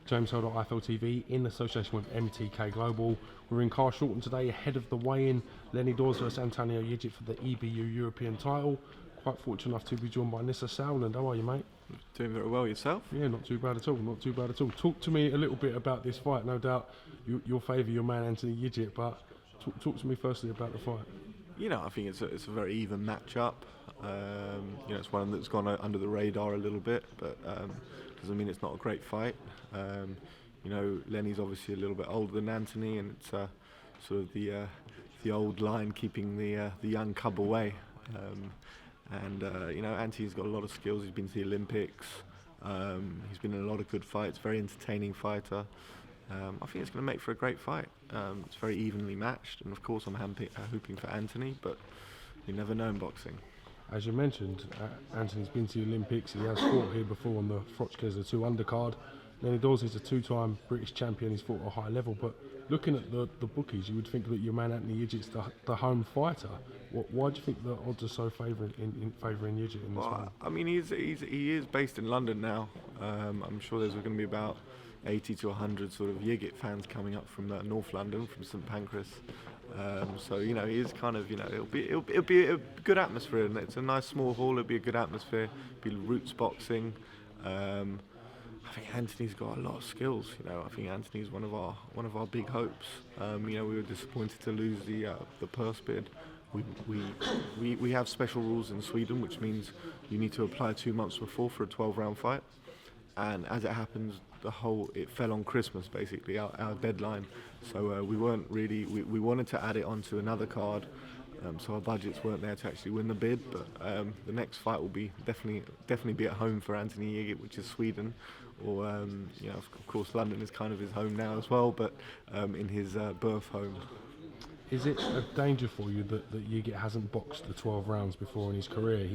James Holder, IFL TV, in association with MTK Global. We're in Car Shorten today ahead of the weigh-in. Lenny Dawes versus Antonio Yigit for the EBU European title. Quite fortunate enough to be joined by NISSE SAUERLAND. How are you, mate? Doing very well, yourself? Yeah, not too bad at all, not too bad at all. Talk to me a little bit about this fight. No doubt you'll favour your man Anthony Yigit, but talk to me firstly about the fight. You know, I think it's a very even matchup. You know, it's one that's gone under the radar a little bit, but doesn't mean it's not a great fight. You know, Lenny's obviously a little bit older than Anthony, and it's sort of the old line, keeping the young cub away. You know, Anthony's got a lot of skills. He's been to the Olympics. He's been in a lot of good fights. Very entertaining fighter. I think it's going to make for a great fight. It's very evenly matched, and of course I'm hoping for Anthony, but you never know in boxing. As you mentioned, Anthony's been to the Olympics. He has fought here before on the Frochkes 2 undercard. Lenny Dawes is a two-time British champion. He's fought at a high level, but looking at the bookies, you would think that your man Anthony Yigit's the home fighter. Why do you think the odds are so favouring Yigit in this one? I mean, he is based in London now. I'm sure there's going to be about 80 to 100 sort of Yigit fans coming up from North London, from St Pancras. So you know, he is kind of, you know, it'll be a good atmosphere, and it's a nice small hall. It'll be a good atmosphere. It'll be roots boxing. I think Anthony's got a lot of skills. You know, I think Anthony's one of our big hopes. You know, we were disappointed to lose the purse bid. We have special rules in Sweden, which means you need to apply 2 months before for a 12-round fight. And as it happens, it fell on Christmas, basically, our deadline. So we weren't really, we wanted to add it onto another card, so our budgets weren't there to actually win the bid. But the next fight will be definitely be at home for Anthony Yigit, which is Sweden, or you know, of course London is kind of his home now as well, but in his birth home. Is it a danger for you that Yigit hasn't boxed the 12 rounds before in his career?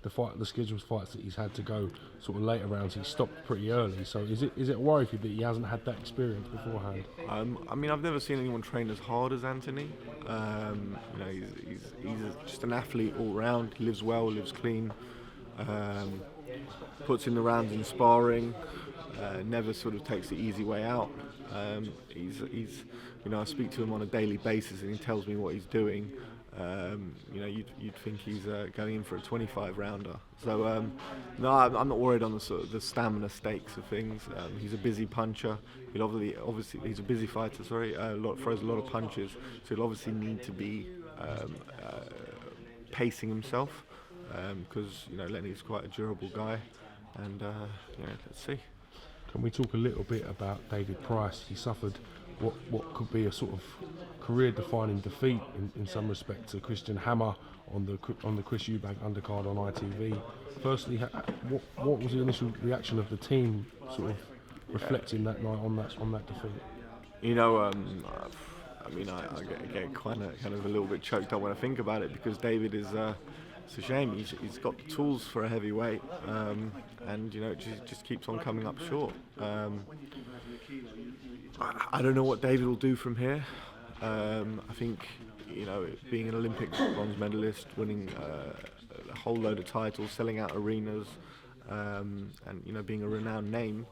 The scheduled fights that he's had to go sort of later rounds, he stopped pretty early. So is it a worry for you that he hasn't had that experience beforehand? I mean, I've never seen anyone train as hard as Anthony. You know, he's just an athlete all round. He lives well, lives clean, puts in the rounds in sparring, never sort of takes the easy way out. He's you know, I speak to him on a daily basis, and he tells me what he's doing. You know, you'd think he's going in for a 25-rounder. So no, I'm not worried on the sort of the stamina stakes of things. He's a busy puncher. Obviously he's a busy fighter. Sorry, throws a lot of punches. So he'll obviously need to be pacing himself, because you know, Lenny's quite a durable guy. And you know, let's see. Can we talk a little bit about David Price? He suffered what could be a sort of career-defining defeat in some respect to Christian Hammer on the Chris Eubank undercard on ITV. Firstly, what was the initial reaction of the team, sort of reflecting that night on that defeat? You know, I mean, I get kind of a little bit choked up when I think about it, because David is. It's a shame. He's got the tools for a heavyweight, and you know, it just keeps on coming up short. I don't know what David will do from here. I think, you know, being an Olympic bronze medalist, winning a whole load of titles, selling out arenas, and you know, being a renowned name,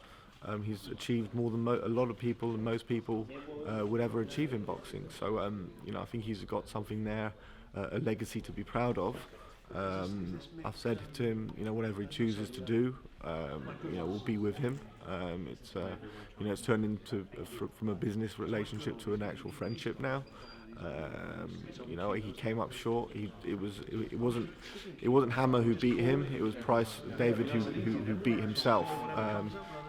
he's achieved more than a lot of people and most people would ever achieve in boxing. So you know, I think he's got something there, a legacy to be proud of. I've said to him, you know, whatever he chooses to do, you know, we'll be with him. It's you know, it's turned into from a business relationship to an actual friendship now. You know, he came up short. It wasn't Hammer who beat him. It was David who beat himself.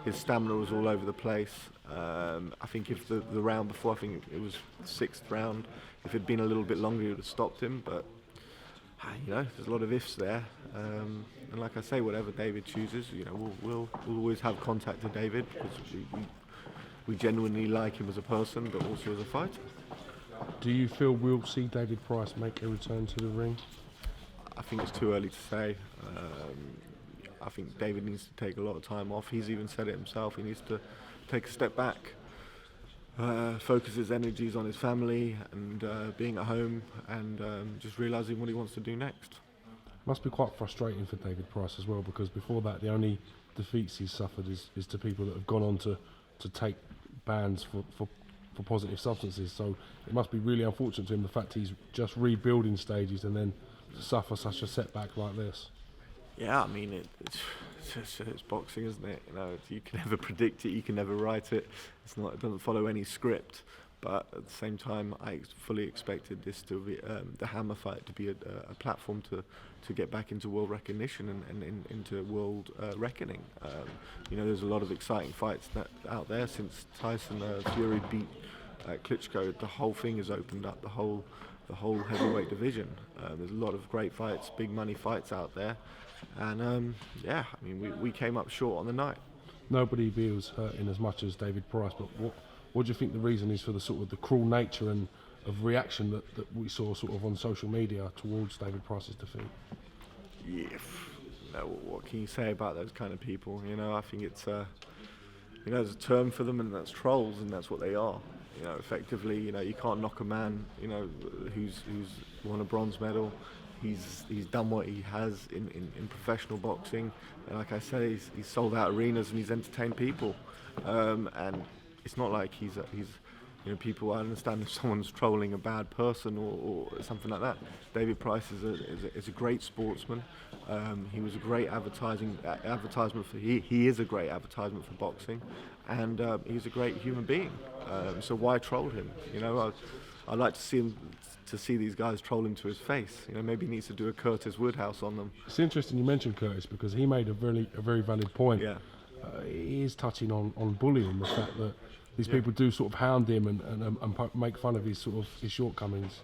His stamina was all over the place. I think if the round before, I think it was the 6th round, if it had been a little bit longer, he would have stopped him. But you know, there's a lot of ifs there, and like I say, whatever David chooses, you know, we'll always have contact to David, because we genuinely like him as a person, but also as a fighter. Do you feel we'll see David Price make a return to the ring? I think it's too early to say. I think David needs to take a lot of time off. He's even said it himself. He needs to take a step back. Focus his energies on his family and being at home, and just realising what he wants to do next. Must be quite frustrating for David Price as well, because before that the only defeats he's suffered is to people that have gone on to to take bans for positive substances. So it must be really unfortunate to him the fact he's just rebuilding stages and then to suffer such a setback like this. Yeah, I mean it's boxing, isn't it? You know, you can never predict it, you can never write it. It doesn't follow any script. But at the same time, I fully expected this to be the Hammer fight to be a platform to get back into world recognition and into world reckoning. You know, there's a lot of exciting fights out there since Tyson Fury beat Klitschko. The whole thing has opened up, the whole heavyweight division. There's a lot of great fights, big money fights out there, and yeah, I mean we came up short on the night. Nobody feels hurting as much as David Price, but what do you think the reason is for the sort of the cruel nature and of reaction that we saw sort of on social media towards David Price's defeat? Yeah, you know, what can you say about those kind of people? You know, I think it's you know, there's a term for them, and that's trolls, and that's what they are. You know, effectively, you know, you can't knock a man, you know, who's won a bronze medal. He's done what he has in professional boxing, and like I say, he's sold out arenas and he's entertained people, and it's not like he's you know, people. I understand if someone's trolling a bad person or something like that. David Price is a great sportsman. He was a great advertisement for he is a great advertisement for boxing, and he's a great human being. So why troll him? You know, I'd like to see these guys troll him to his face. You know, maybe he needs to do a Curtis Woodhouse on them. It's interesting you mentioned Curtis because he made a very valid point. Yeah. He is touching on bullying, the fact that these people do sort of hound him and make fun of his shortcomings.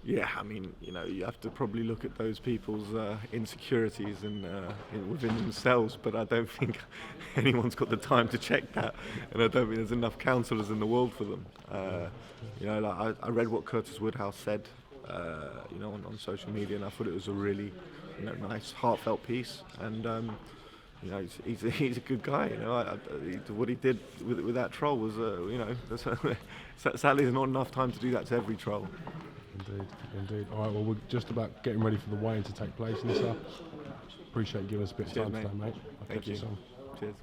Yeah, I mean, you know, you have to probably look at those people's insecurities and within themselves, but I don't think anyone's got the time to check that, and I don't think there's enough counsellors in the world for them. You know, like I read what Curtis Woodhouse said, you know, on social media, and I thought it was a really, you know, nice, heartfelt piece, and you know, he's a good guy. You know, what he did with that troll was, you know, sadly there's not enough time to do that to every troll. Indeed. All right, well, we're just about getting ready for the weigh-in to take place and stuff. Appreciate you giving us a bit of time today, mate. I'll Thank catch you soon. Cheers.